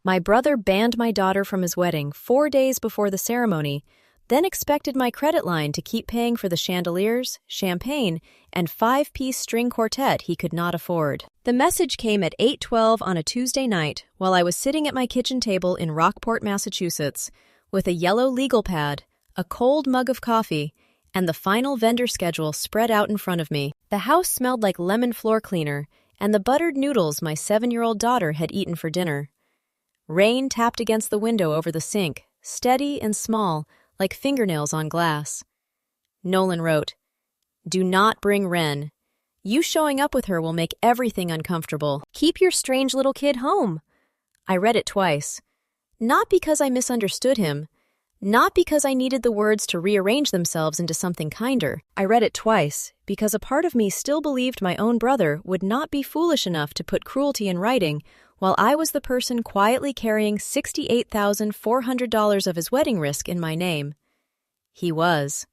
My brother banned my daughter from his wedding 4 days before the ceremony, then expected my credit line to keep paying for the chandeliers, champagne, and 5-piece string quartet he could not afford. The message came at 8:12 on a Tuesday night while I was sitting at my kitchen table in Rockport, Massachusetts, with a yellow legal pad, a cold mug of coffee, and the final vendor schedule spread out in front of me. The house smelled like lemon floor cleaner and the buttered noodles my 7-year-old daughter had eaten for dinner. Rain tapped against the window over the sink, steady and small, like fingernails on glass. Nolan wrote, "Do not bring Ren. You showing up with her will make everything uncomfortable. Keep your strange little kid home." I read it twice. Not because I misunderstood him, not because I needed the words to rearrange themselves into something kinder. I read it twice because a part of me still believed my own brother would not be foolish enough to put cruelty in writing while I was the person quietly carrying $68,400 of his wedding risk in my name. He was.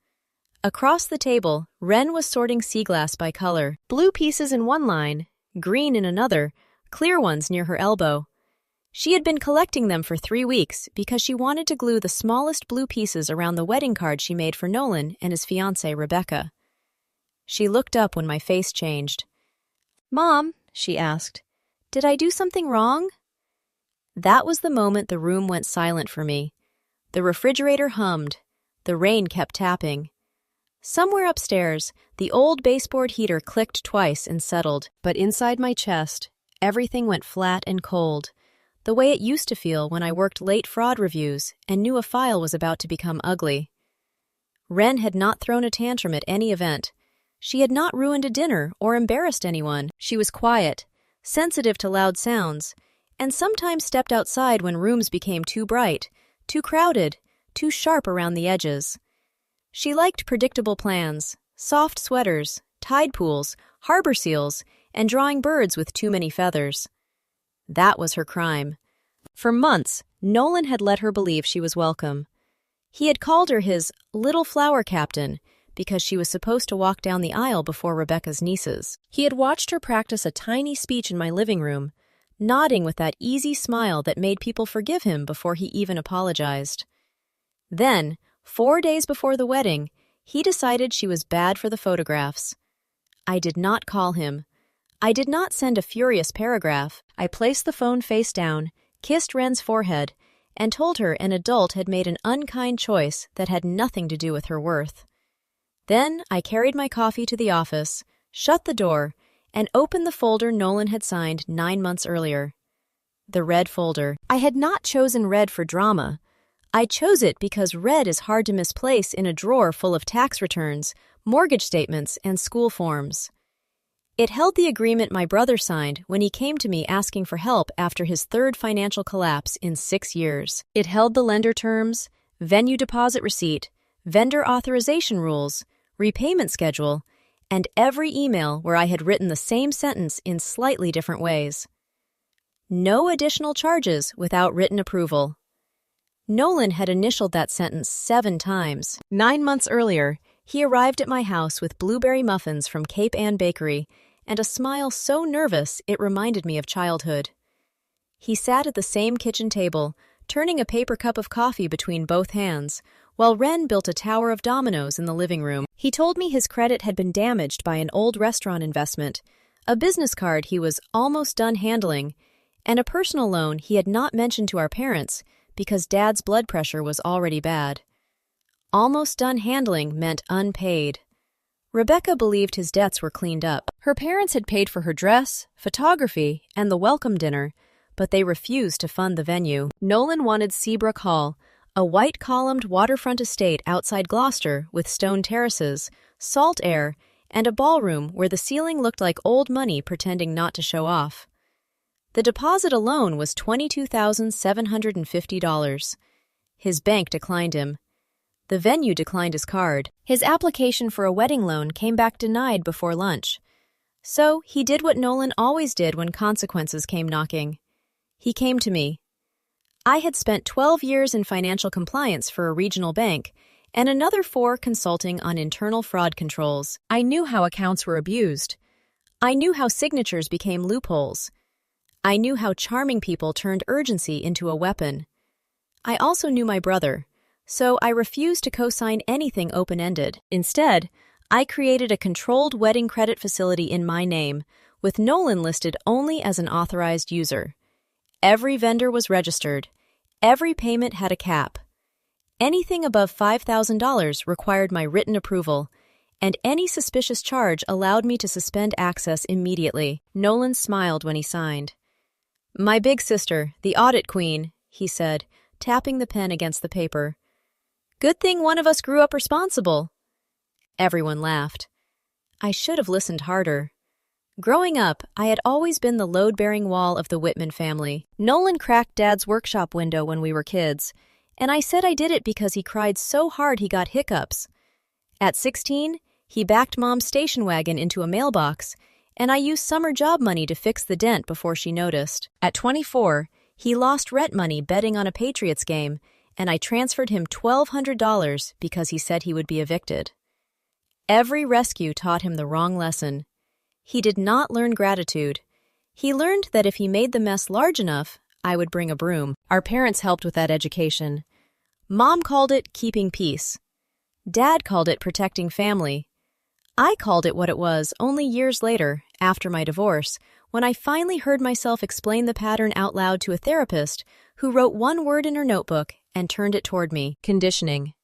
Across the table, Ren was sorting sea glass by color, blue pieces in one line, green in another, clear ones near her elbow. She had been collecting them for 3 weeks because she wanted to glue the smallest blue pieces around the wedding card she made for Nolan and his fiancée, Rebecca. She looked up when my face changed. "Mom," she asked, "did I do something wrong?" That was the moment the room went silent for me. The refrigerator hummed. The rain kept tapping. Somewhere upstairs, the old baseboard heater clicked twice and settled, but inside my chest, everything went flat and cold, the way it used to feel when I worked late fraud reviews and knew a file was about to become ugly. Ren had not thrown a tantrum at any event. She had not ruined a dinner or embarrassed anyone. She was quiet, sensitive to loud sounds, and sometimes stepped outside when rooms became too bright, too crowded, too sharp around the edges. She liked predictable plans, soft sweaters, tide pools, harbor seals, and drawing birds with too many feathers. That was her crime. For months, Nolan had let her believe she was welcome. He had called her his little flower captain because she was supposed to walk down the aisle before Rebecca's nieces. He had watched her practice a tiny speech in my living room, nodding with that easy smile that made people forgive him before he even apologized. Then, 4 days before the wedding, he decided she was bad for the photographs. I did not call him. I did not send a furious paragraph. I placed the phone face down, kissed Ren's forehead, and told her an adult had made an unkind choice that had nothing to do with her worth. Then I carried my coffee to the office, shut the door, and opened the folder Nolan had signed 9 months earlier. The red folder. I had not chosen red for drama. I chose it because red is hard to misplace in a drawer full of tax returns, mortgage statements, and school forms. It held the agreement my brother signed when he came to me asking for help after his 3rd financial collapse in 6 years. It held the lender terms, venue deposit receipt, vendor authorization rules, repayment schedule, and every email where I had written the same sentence in slightly different ways. No additional charges without written approval. Nolan had initialed that sentence 7 times. 9 months earlier, he arrived at my house with blueberry muffins from Cape Ann Bakery and a smile so nervous it reminded me of childhood. He sat at the same kitchen table, turning a paper cup of coffee between both hands, while Ren built a tower of dominoes in the living room. He told me his credit had been damaged by an old restaurant investment, a business card he was almost done handling, and a personal loan he had not mentioned to our parents because Dad's blood pressure was already bad. Almost done handling meant unpaid. Rebecca believed his debts were cleaned up. Her parents had paid for her dress, photography, and the welcome dinner, but they refused to fund the venue. Nolan wanted Seabrook Hall, a white-columned waterfront estate outside Gloucester with stone terraces, salt air, and a ballroom where the ceiling looked like old money pretending not to show off. The deposit alone was $22,750. His bank declined him. The venue declined his card. His application for a wedding loan came back denied before lunch. So he did what Nolan always did when consequences came knocking. He came to me. I had spent 12 years in financial compliance for a regional bank and another 4 consulting on internal fraud controls. I knew how accounts were abused. I knew how signatures became loopholes. I knew how charming people turned urgency into a weapon. I also knew my brother, so I refused to co-sign anything open-ended. Instead, I created a controlled wedding credit facility in my name, with Nolan listed only as an authorized user. Every vendor was registered. Every payment had a cap. Anything above $5,000 required my written approval, and any suspicious charge allowed me to suspend access immediately. Nolan smiled when he signed. "My big sister, the audit queen," he said, tapping the pen against the paper. "Good thing one of us grew up responsible." Everyone laughed. I should have listened harder. Growing up, I had always been the load-bearing wall of the Whitman family. Nolan cracked Dad's workshop window when we were kids, and I said I did it because he cried so hard he got hiccups. At 16, he backed Mom's station wagon into a mailbox, and I used summer job money to fix the dent before she noticed. At 24, he lost rent money betting on a Patriots game, and I transferred him $1,200 because he said he would be evicted. Every rescue taught him the wrong lesson. He did not learn gratitude. He learned that if he made the mess large enough, I would bring a broom. Our parents helped with that education. Mom called it keeping peace. Dad called it protecting family. I called it what it was only years later, after my divorce, when I finally heard myself explain the pattern out loud to a therapist who wrote one word in her notebook and turned it toward me: conditioning.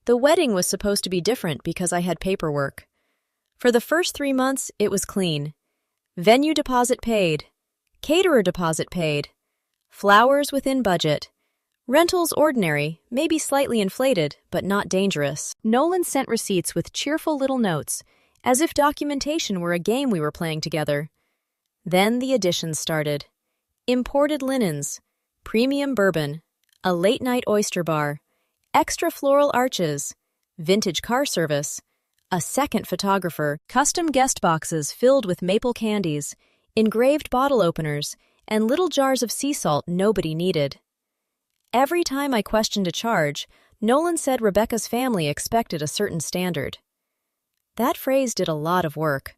The wedding was supposed to be different because I had paperwork. For the first 3 months, it was clean. Venue deposit paid. Caterer deposit paid. Flowers within budget. Rentals ordinary, maybe slightly inflated, but not dangerous. Nolan sent receipts with cheerful little notes, as if documentation were a game we were playing together. Then the additions started. Imported linens, premium bourbon, a late-night oyster bar, extra floral arches, vintage car service, a second photographer, custom guest boxes filled with maple candies, engraved bottle openers, and little jars of sea salt nobody needed. Every time I questioned a charge, Nolan said Rebecca's family expected a certain standard. That phrase did a lot of work.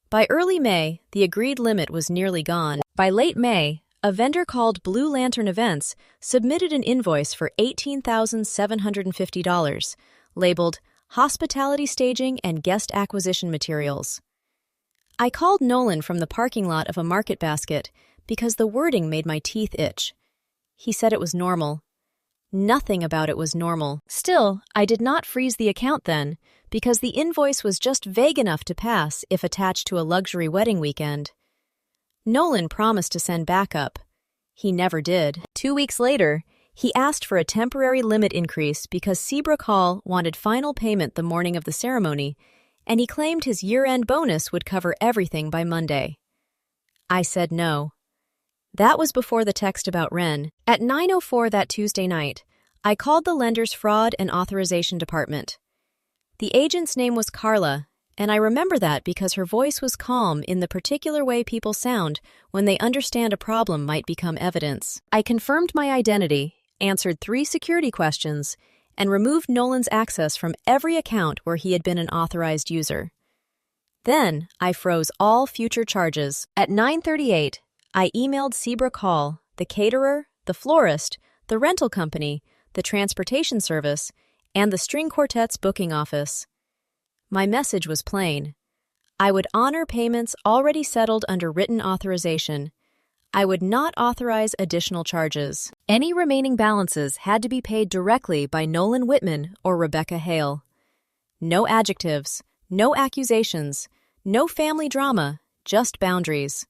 By early May, the agreed limit was nearly gone. By late May, a vendor called Blue Lantern Events submitted an invoice for $18,750, labeled Hospitality Staging and Guest Acquisition Materials. I called Nolan from the parking lot of a market basket because the wording made my teeth itch. He said it was normal. Nothing about it was normal. Still, I did not freeze the account then, because the invoice was just vague enough to pass if attached to a luxury wedding weekend. Nolan promised to send backup. He never did. 2 weeks later, he asked for a temporary limit increase because Seabrook Hall wanted final payment the morning of the ceremony, and he claimed his year-end bonus would cover everything by Monday. I said no. That was before the text about Ren. At 9:04 that Tuesday night, I called the lender's fraud and authorization department. The agent's name was Carla, and I remember that because her voice was calm in the particular way people sound when they understand a problem might become evidence. I confirmed my identity, answered 3 security questions, and removed Nolan's access from every account where he had been an authorized user. Then, I froze all future charges. At 9:38, I emailed Seabrook Hall, the caterer, the florist, the rental company, the transportation service, and the string quartet's booking office. My message was plain. I would honor payments already settled under written authorization. I would not authorize additional charges. Any remaining balances had to be paid directly by Nolan Whitman or Rebecca Hale. No adjectives, no accusations, no family drama, just boundaries.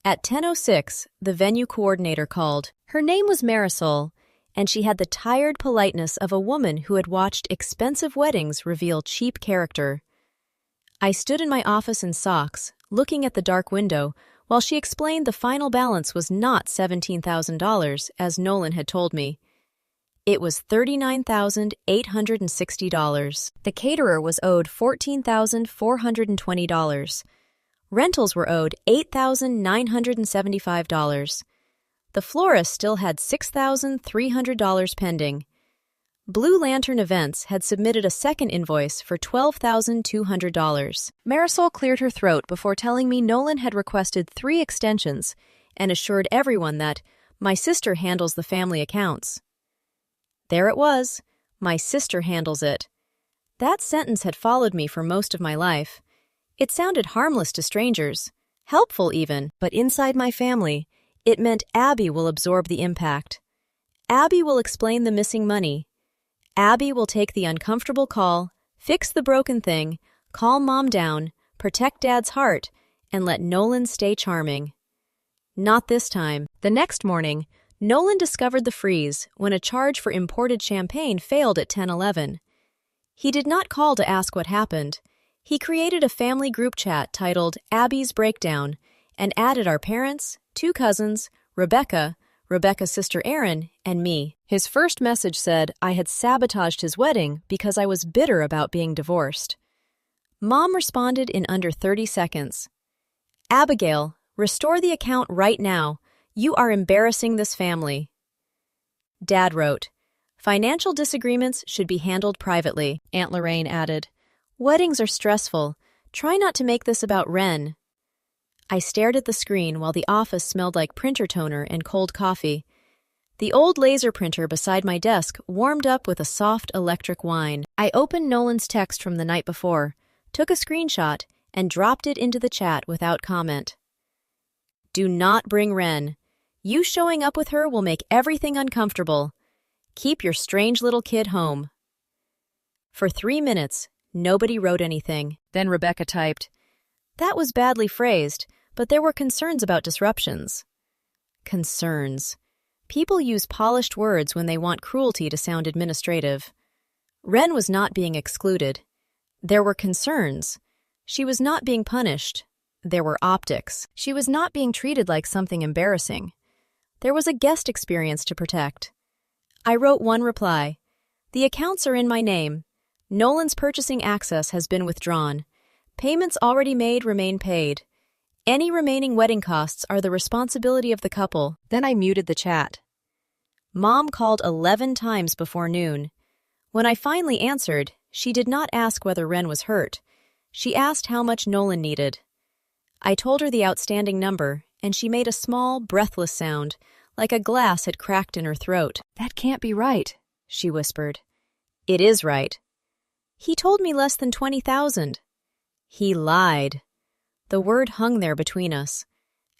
At 10:06, the venue coordinator called. Her name was Marisol, and she had the tired politeness of a woman who had watched expensive weddings reveal cheap character. I stood in my office in socks, looking at the dark window, while she explained the final balance was not $17,000, as Nolan had told me. It was $39,860. The caterer was owed $14,420. Rentals were owed $8,975. The florist still had $6,300 pending. Blue Lantern Events had submitted a second invoice for $12,200. Marisol cleared her throat before telling me Nolan had requested 3 extensions and assured everyone that my sister handles the family accounts. There it was. My sister handles it. That sentence had followed me for most of my life. It sounded harmless to strangers, helpful even, but inside my family, it meant Abby will absorb the impact. Abby will explain the missing money. Abby will take the uncomfortable call, fix the broken thing, calm Mom down, protect Dad's heart, and let Nolan stay charming. Not this time. The next morning, Nolan discovered the freeze when a charge for imported champagne failed at 10:11. He did not call to ask what happened. He created a family group chat titled Abby's Breakdown and added our parents, 2 cousins, Rebecca's sister Erin, and me. His first message said I had sabotaged his wedding because I was bitter about being divorced. Mom responded in under 30 seconds. Abigail, restore the account right now. You are embarrassing this family. Dad wrote, financial disagreements should be handled privately. Aunt Lorraine added, weddings are stressful. Try not to make this about Ren. I stared at the screen while the office smelled like printer toner and cold coffee. The old laser printer beside my desk warmed up with a soft electric whine. I opened Nolan's text from the night before, took a screenshot, and dropped it into the chat without comment. Do not bring Ren. You showing up with her will make everything uncomfortable. Keep your strange little kid home. For 3 minutes, nobody wrote anything. Then Rebecca typed, that was badly phrased, but there were concerns about disruptions. Concerns. People use polished words when they want cruelty to sound administrative. Ren was not being excluded. There were concerns. She was not being punished. There were optics. She was not being treated like something embarrassing. There was a guest experience to protect. I wrote one reply. The accounts are in my name. Nolan's purchasing access has been withdrawn. Payments already made remain paid. Any remaining wedding costs are the responsibility of the couple. Then I muted the chat. Mom called 11 times before noon. When I finally answered, she did not ask whether Ren was hurt. She asked how much Nolan needed. I told her the outstanding number, and she made a small, breathless sound, like a glass had cracked in her throat. That can't be right, she whispered. It is right. He told me less than 20,000. He lied. The word hung there between us.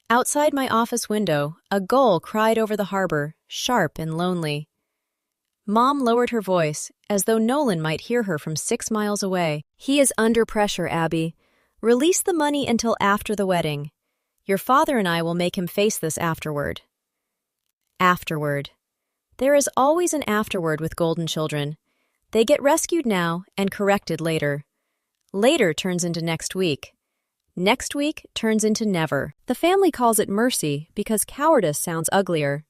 Outside my office window, a gull cried over the harbor, sharp and lonely. Mom lowered her voice, as though Nolan might hear her from 6 miles away. He is under pressure, Abby. Release the money until after the wedding. Your father and I will make him face this afterward. Afterward. There is always an afterward with golden children. They get rescued now and corrected later. Later turns into next week. Next week turns into never. The family calls it mercy because cowardice sounds uglier.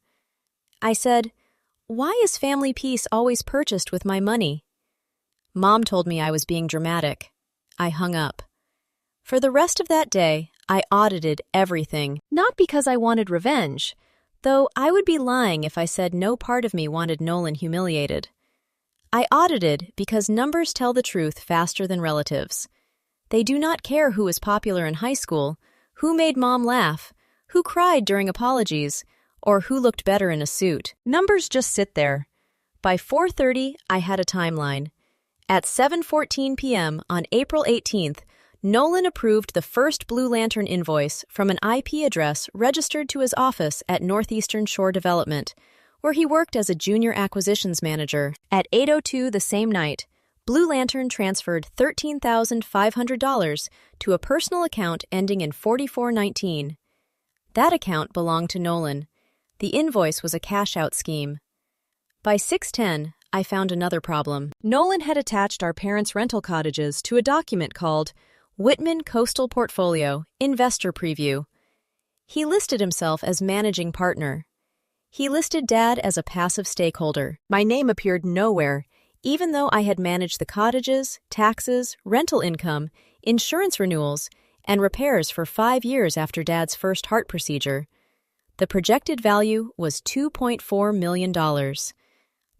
I said, why is family peace always purchased with my money? Mom told me I was being dramatic. I hung up. For the rest of that day, I audited everything, not because I wanted revenge, though I would be lying if I said no part of me wanted Nolan humiliated. I audited because numbers tell the truth faster than relatives. They do not care who was popular in high school, who made Mom laugh, who cried during apologies, or who looked better in a suit. Numbers just sit there. By 4:30, I had a timeline. At 7:14 p.m. on April 18th, Nolan approved the first Blue Lantern invoice from an IP address registered to his office at Northeastern Shore Development, where he worked as a junior acquisitions manager. At 8:02 the same night, Blue Lantern transferred $13,500 to a personal account ending in 4419. That account belonged to Nolan. The invoice was a cash-out scheme. By 6:10, I found another problem. Nolan had attached our parents' rental cottages to a document called Whitman Coastal Portfolio Investor Preview. He listed himself as managing partner. He listed Dad as a passive stakeholder. My name appeared nowhere, even though I had managed the cottages, taxes, rental income, insurance renewals, and repairs for 5 years after Dad's first heart procedure. The projected value was $2.4 million.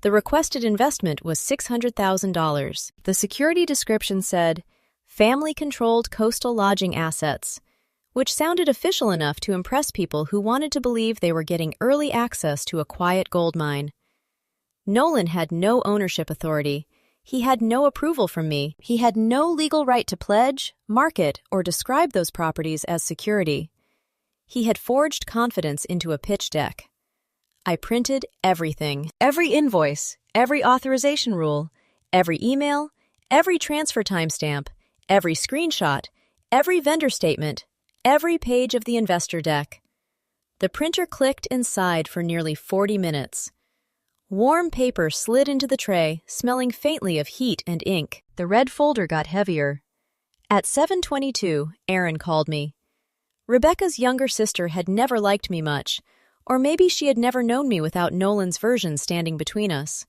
The requested investment was $600,000. The security description said, family-controlled coastal lodging assets, which sounded official enough to impress people who wanted to believe they were getting early access to a quiet gold mine. Nolan had no ownership authority. He had no approval from me. He had no legal right to pledge, market, or describe those properties as security. He had forged confidence into a pitch deck. I printed everything. Every invoice, every authorization rule, every email, every transfer timestamp, every screenshot, every vendor statement, every page of the investor deck. The printer clicked and sighed for nearly 40 minutes. Warm paper slid into the tray, smelling faintly of heat and ink. The red folder got heavier. At 7:22, Aaron called me. Rebecca's younger sister had never liked me much, or maybe she had never known me without Nolan's version standing between us.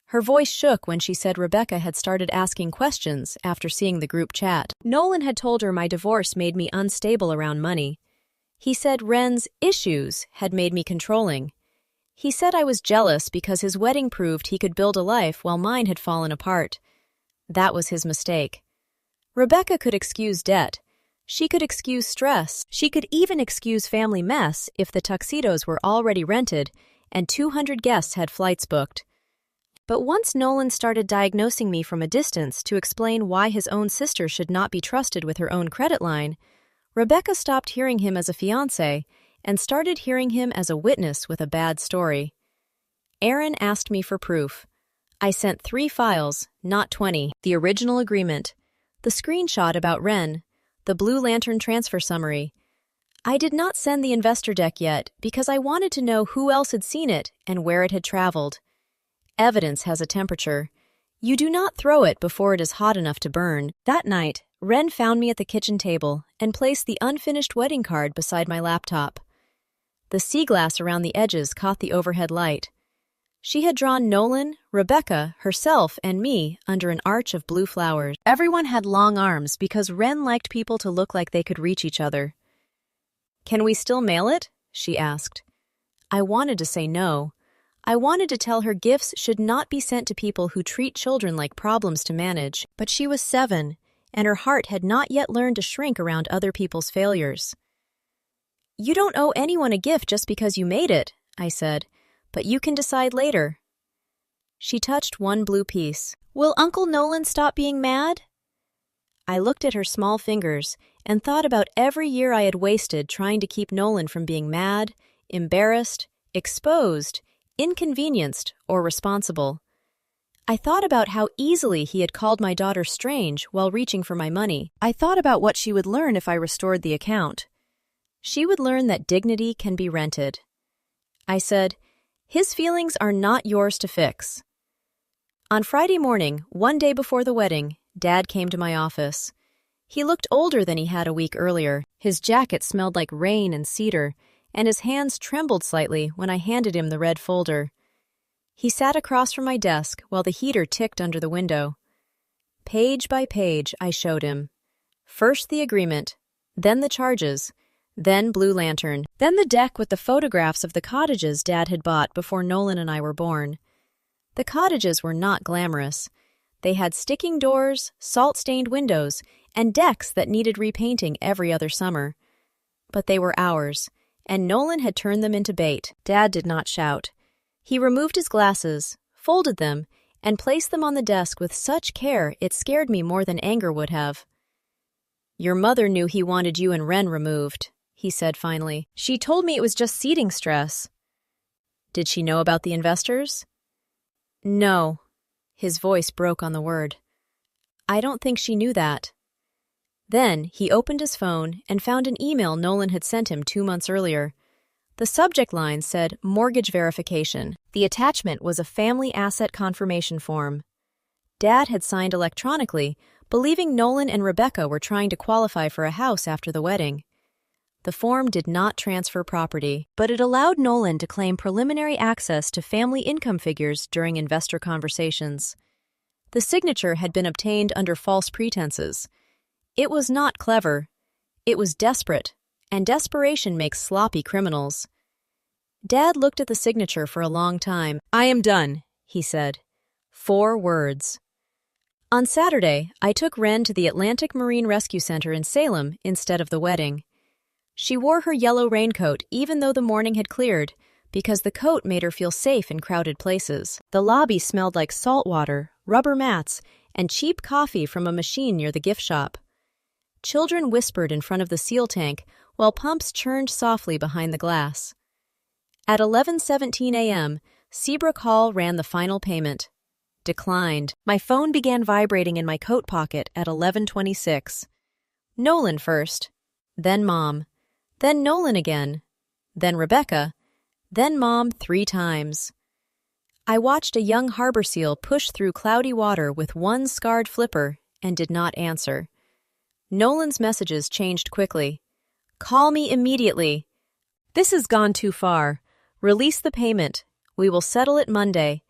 Her voice shook when she said Rebecca had started asking questions after seeing the group chat. Nolan had told her my divorce made me unstable around money. He said Ren's issues had made me controlling. He said I was jealous because his wedding proved he could build a life while mine had fallen apart. That was his mistake. Rebecca could excuse debt. She could excuse stress. She could even excuse family mess if the tuxedos were already rented and 200 guests had flights booked. But once Nolan started diagnosing me from a distance to explain why his own sister should not be trusted with her own credit line, Rebecca stopped hearing him as a fiancé and started hearing him as a witness with a bad story. Aaron asked me for proof. I sent 3 files, not 20. The original agreement, the screenshot about Ren, the Blue Lantern transfer summary. I did not send the investor deck yet because I wanted to know who else had seen it and where it had traveled. Evidence has a temperature. You do not throw it before it is hot enough to burn. That night, Ren found me at the kitchen table and placed the unfinished wedding card beside my laptop. The sea glass around the edges caught the overhead light. She had drawn Nolan, Rebecca, herself, and me under an arch of blue flowers. Everyone had long arms because Ren liked people to look like they could reach each other. "Can we still mail it?" she asked. I wanted to say no. I wanted to tell her gifts should not be sent to people who treat children like problems to manage, but she was 7, and her heart had not yet learned to shrink around other people's failures. "You don't owe anyone a gift just because you made it," I said, "but you can decide later." She touched one blue piece. "Will Uncle Nolan stop being mad?" I looked at her small fingers and thought about every year I had wasted trying to keep Nolan from being mad, embarrassed, exposed, inconvenienced, or responsible. I thought about how easily he had called my daughter strange while reaching for my money. I thought about what she would learn if I restored the account. She would learn that dignity can be rented. I said, "His feelings are not yours to fix." On Friday morning, one day before the wedding, Dad came to my office. He looked older than he had a week earlier. His jacket smelled like rain and cedar, and his hands trembled slightly when I handed him the red folder. He sat across from my desk while the heater ticked under the window. Page by page, I showed him. First the agreement, then the charges, then Blue Lantern, then the deck with the photographs of the cottages Dad had bought before Nolan and I were born. The cottages were not glamorous. They had sticking doors, salt-stained windows, and decks that needed repainting every other summer. But they were ours, and Nolan had turned them into bait. Dad did not shout. He removed his glasses, folded them, and placed them on the desk with such care it scared me more than anger would have. "Your mother knew he wanted you and Ren removed," he said finally. "She told me it was just seeding stress." "Did she know about the investors?" "No." His voice broke on the word. "I don't think she knew that." Then he opened his phone and found an email Nolan had sent him 2 months earlier. The subject line said mortgage verification. The attachment was a family asset confirmation form. Dad had signed electronically, believing Nolan and Rebecca were trying to qualify for a house after the wedding. The form did not transfer property, but it allowed Nolan to claim preliminary access to family income figures during investor conversations. The signature had been obtained under false pretenses. It was not clever. It was desperate, and desperation makes sloppy criminals. Dad looked at the signature for a long time. "I am done," he said. 4 words. On Saturday, I took Ren to the Atlantic Marine Rescue Center in Salem instead of the wedding. She wore her yellow raincoat even though the morning had cleared, because the coat made her feel safe in crowded places. The lobby smelled like salt water, rubber mats, and cheap coffee from a machine near the gift shop. Children whispered in front of the seal tank while pumps churned softly behind the glass. At 11:17 a.m., Seabrook Hall ran the final payment. Declined. My phone began vibrating in my coat pocket at 11:26. Nolan first, then Mom, then Nolan again, then Rebecca, then Mom 3 times. I watched a young harbor seal push through cloudy water with one scarred flipper and did not answer. Nolan's messages changed quickly. Call me immediately. This has gone too far. Release the payment. We will settle it Monday.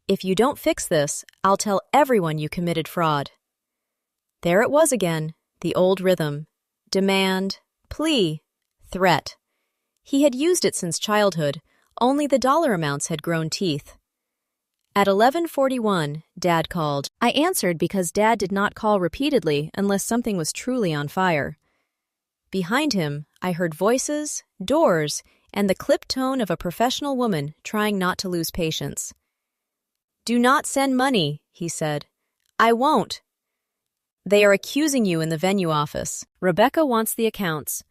If you don't fix this, I'll tell everyone you committed fraud. There it was again, the old rhythm. Demand, plea, threat. He had used it since childhood, only the dollar amounts had grown teeth. At 11:41, Dad called. I answered because Dad did not call repeatedly unless something was truly on fire. Behind him, I heard voices, doors, and the clipped tone of a professional woman trying not to lose patience. Do not send money, he said. I won't. They are accusing you in the venue office. Rebecca wants the accounts.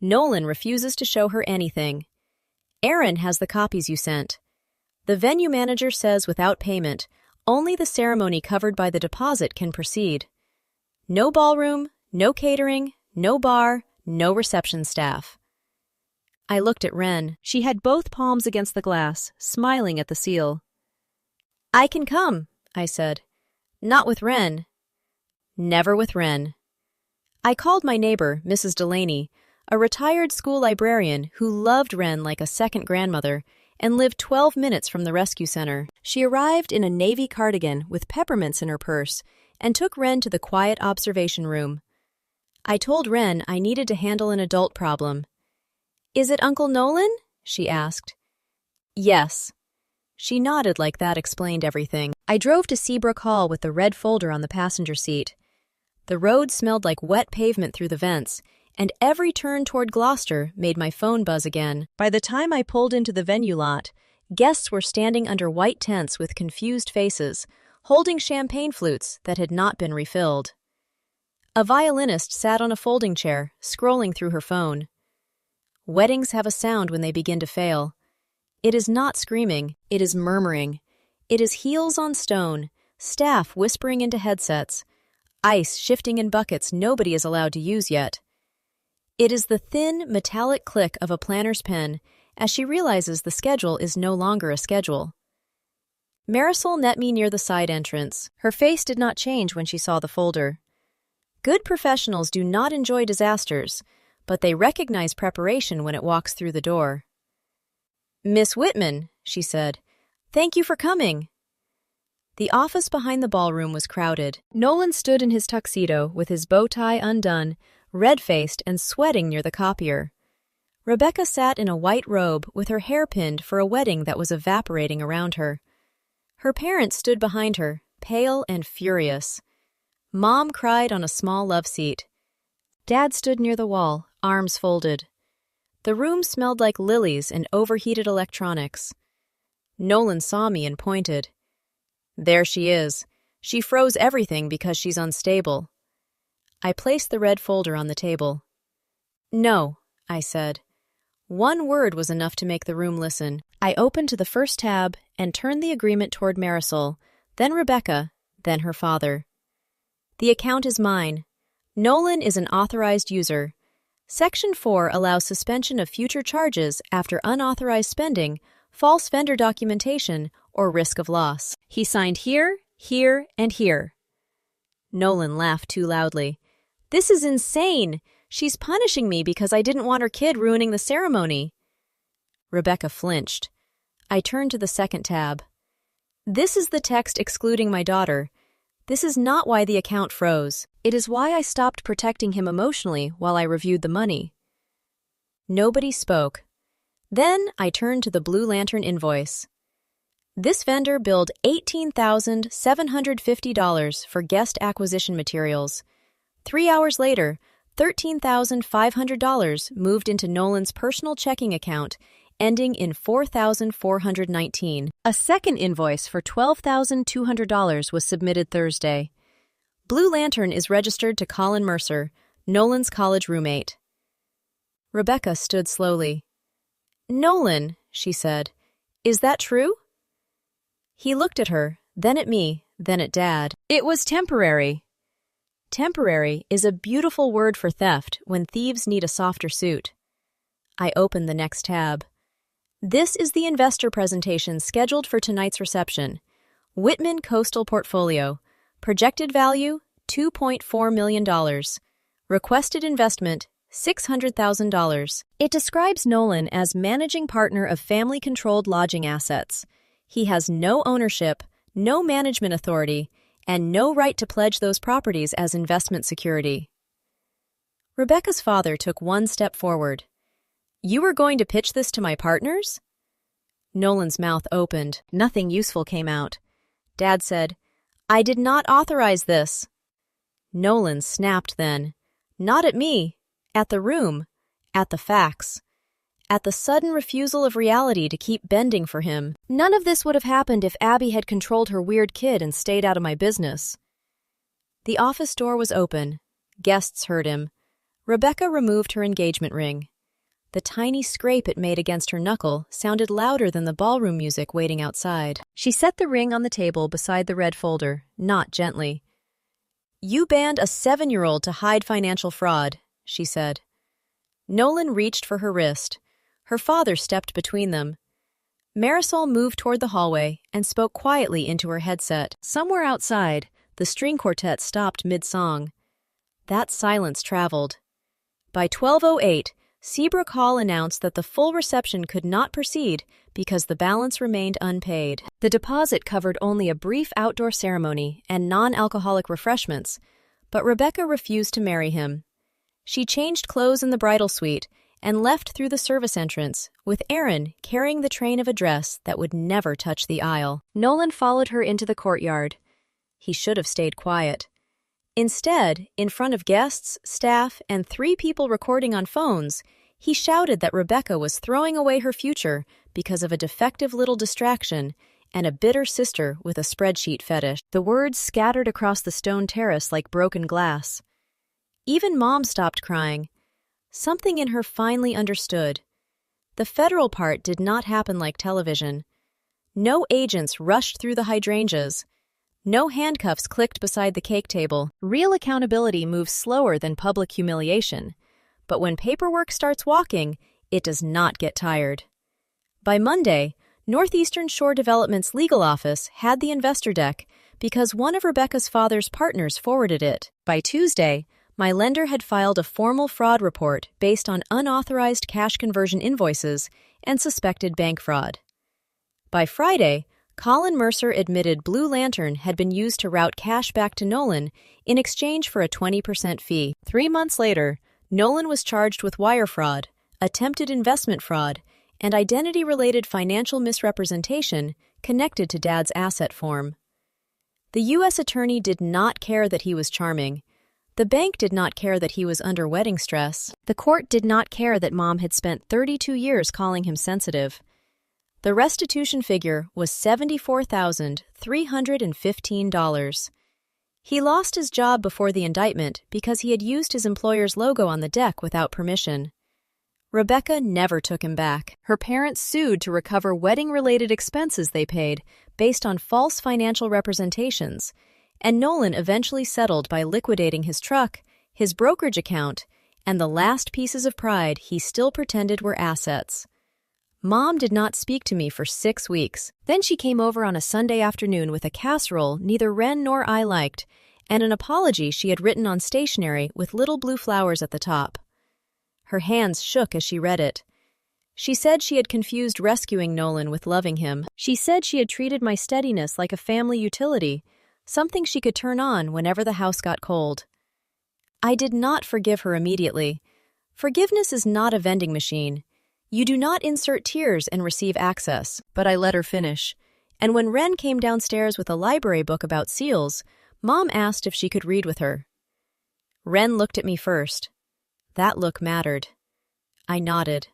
Nolan refuses to show her anything. Aaron has the copies you sent. The venue manager says without payment, only the ceremony covered by the deposit can proceed. No ballroom, no catering, no bar, no reception staff. I looked at Ren. She had both palms against the glass, smiling at the seal. I can come, I said. Not with Ren. Never with Ren. I called my neighbor, Mrs. Delaney, a retired school librarian who loved Ren like a second grandmother and lived 12 minutes from the rescue center. She arrived in a navy cardigan with peppermints in her purse and took Ren to the quiet observation room. I told Ren I needed to handle an adult problem. Is it Uncle Nolan? She asked. Yes. She nodded like that explained everything. I drove to Seabrook Hall with the red folder on the passenger seat. The road smelled like wet pavement through the vents, and every turn toward Gloucester made my phone buzz again. By the time I pulled into the venue lot, guests were standing under white tents with confused faces, holding champagne flutes that had not been refilled. A violinist sat on a folding chair, scrolling through her phone. Weddings have a sound when they begin to fail. It is not screaming, it is murmuring. It is heels on stone, staff whispering into headsets, ice shifting in buckets nobody is allowed to use yet. It is the thin, metallic click of a planner's pen as she realizes the schedule is no longer a schedule. Marisol met me near the side entrance. Her face did not change when she saw the folder. Good professionals do not enjoy disasters, but they recognize preparation when it walks through the door. Miss Whitman, she said, thank you for coming. The office behind the ballroom was crowded. Nolan stood in his tuxedo with his bow tie undone, red-faced and sweating near the copier. Rebecca sat in a white robe with her hair pinned for a wedding that was evaporating around her. Her parents stood behind her, pale and furious. Mom cried on a small love seat. Dad stood near the wall, arms folded. The room smelled like lilies and overheated electronics. Nolan saw me and pointed. There she is. She froze everything because she's unstable. I placed the red folder on the table. No, I said. One word was enough to make the room listen. I opened to the first tab and turned the agreement toward Marisol, then Rebecca, then her father. The account is mine. Nolan is an authorized user. Section 4 allows suspension of future charges after unauthorized spending, false vendor documentation, or risk of loss. He signed here, here, and here. Nolan laughed too loudly. This is insane! She's punishing me because I didn't want her kid ruining the ceremony. Rebecca flinched. I turned to the second tab. This is the text excluding my daughter. This is not why the account froze. It is why I stopped protecting him emotionally while I reviewed the money. Nobody spoke. Then I turned to the Blue Lantern invoice. This vendor billed $18,750 for guest acquisition materials. 3 hours later, $13,500 moved into Nolan's personal checking account, ending in $4,419. A second invoice for $12,200 was submitted Thursday. Blue Lantern is registered to Colin Mercer, Nolan's college roommate. Rebecca stood slowly. "Nolan," she said, "is that true?" He looked at her, then at me, then at Dad. "It was temporary." Temporary is a beautiful word for theft when thieves need a softer suit. I opened the next tab. This is the investor presentation scheduled for tonight's reception. Whitman Coastal Portfolio. Projected value, $2.4 million. Requested investment, $600,000. It describes Nolan as managing partner of family-controlled lodging assets. He has no ownership, no management authority, and no right to pledge those properties as investment security. Rebecca's father took one step forward. "You were going to pitch this to my partners?" Nolan's mouth opened. Nothing useful came out. Dad said, "I did not authorize this." Nolan snapped then. Not at me, at the room, at the facts, at the sudden refusal of reality to keep bending for him. None of this would have happened if Abby had controlled her weird kid and stayed out of my business. The office door was open. Guests heard him. Rebecca removed her engagement ring. The tiny scrape it made against her knuckle sounded louder than the ballroom music waiting outside. She set the ring on the table beside the red folder, not gently. "You banned a 7-year-old to hide financial fraud," she said. Nolan reached for her wrist. Her father stepped between them. Marisol moved toward the hallway and spoke quietly into her headset. Somewhere outside, the string quartet stopped mid-song. That silence traveled. By 12:08, Seabrook Hall announced that the full reception could not proceed because the balance remained unpaid. The deposit covered only a brief outdoor ceremony and non-alcoholic refreshments, but Rebecca refused to marry him. She changed clothes in the bridal suite and left through the service entrance, with Aaron carrying the train of a dress that would never touch the aisle. Nolan followed her into the courtyard. He should have stayed quiet. Instead, in front of guests, staff, and 3 people recording on phones, he shouted that Rebecca was throwing away her future because of a defective little distraction and a bitter sister with a spreadsheet fetish. The words scattered across the stone terrace like broken glass. Even Mom stopped crying. Something in her finally understood. The federal part did not happen like television. No agents rushed through the hydrangeas. No handcuffs clicked beside the cake table. Real accountability moves slower than public humiliation. But when paperwork starts walking, it does not get tired. By Monday, Northeastern Shore Development's legal office had the investor deck because one of Rebecca's father's partners forwarded it. By Tuesday, my lender had filed a formal fraud report based on unauthorized cash conversion invoices and suspected bank fraud. By Friday, Colin Mercer admitted Blue Lantern had been used to route cash back to Nolan in exchange for a 20% fee. 3 months later, Nolan was charged with wire fraud, attempted investment fraud, and identity-related financial misrepresentation connected to Dad's asset form. The U.S. attorney did not care that he was charming. The bank did not care that he was under wedding stress. The court did not care that Mom had spent 32 years calling him sensitive. The restitution figure was $74,315. He lost his job before the indictment because he had used his employer's logo on the deck without permission. Rebecca never took him back. Her parents sued to recover wedding-related expenses they paid based on false financial representations, and Nolan eventually settled by liquidating his truck, his brokerage account, and the last pieces of pride he still pretended were assets. Mom did not speak to me for 6 weeks. Then she came over on a Sunday afternoon with a casserole neither Wren nor I liked, and an apology she had written on stationery with little blue flowers at the top. Her hands shook as she read it. She said she had confused rescuing Nolan with loving him. She said she had treated my steadiness like a family utility, something she could turn on whenever the house got cold. I did not forgive her immediately. Forgiveness is not a vending machine. You do not insert tears and receive access. But I let her finish, And when Wren came downstairs with a library book about seals, Mom asked if she could read with her. Wren looked at me first. That look mattered. I nodded.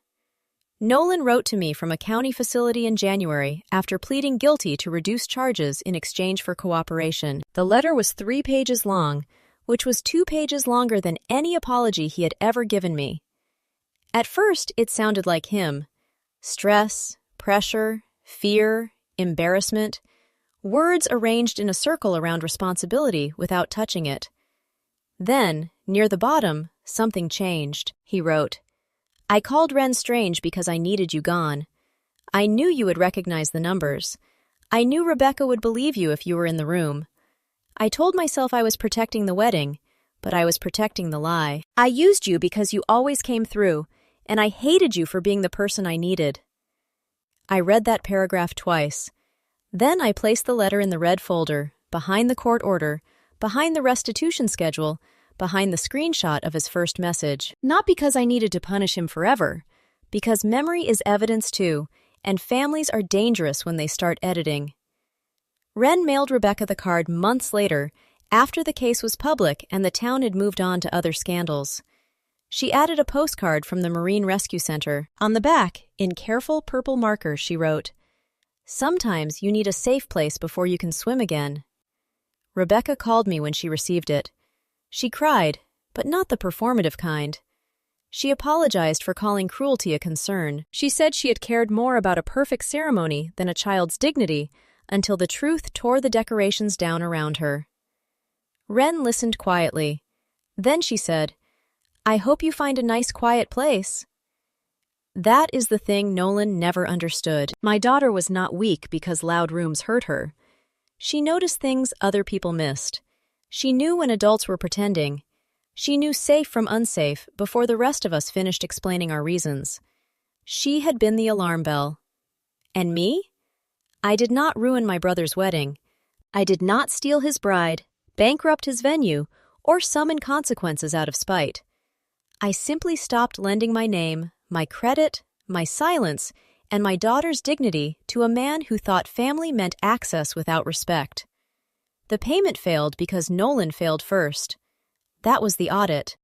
Nolan wrote to me from a county facility in January after pleading guilty to reduced charges in exchange for cooperation. The letter was 3 pages long, which was 2 pages longer than any apology he had ever given me. At first, it sounded like him. Stress, pressure, fear, embarrassment. Words arranged in a circle around responsibility without touching it. Then, near the bottom, something changed. He wrote, I called Wren strange because I needed you gone. I knew you would recognize the numbers. I knew Rebecca would believe you if you were in the room. I told myself I was protecting the wedding, but I was protecting the lie. I used you because you always came through, and I hated you for being the person I needed. I read that paragraph twice. Then I placed the letter in the red folder, behind the court order, behind the restitution schedule, behind the screenshot of his first message. Not because I needed to punish him forever, because memory is evidence too, and families are dangerous when they start editing. Wren mailed Rebecca the card months later, after the case was public and the town had moved on to other scandals. She added a postcard from the Marine Rescue Center. On the back, in careful purple marker, she wrote, Sometimes you need a safe place before you can swim again. Rebecca called me when she received it. She cried, but not the performative kind. She apologized for calling cruelty a concern. She said she had cared more about a perfect ceremony than a child's dignity until the truth tore the decorations down around her. Wren listened quietly. Then she said, I hope you find a nice quiet place. That is the thing Nolan never understood. My daughter was not weak because loud rooms hurt her. She noticed things other people missed. She knew when adults were pretending. She knew safe from unsafe before the rest of us finished explaining our reasons. She had been the alarm bell. And me? I did not ruin my brother's wedding. I did not steal his bride, bankrupt his venue, or summon consequences out of spite. I simply stopped lending my name, my credit, my silence, and my daughter's dignity to a man who thought family meant access without respect. The payment failed because Nolan failed first. That was the audit.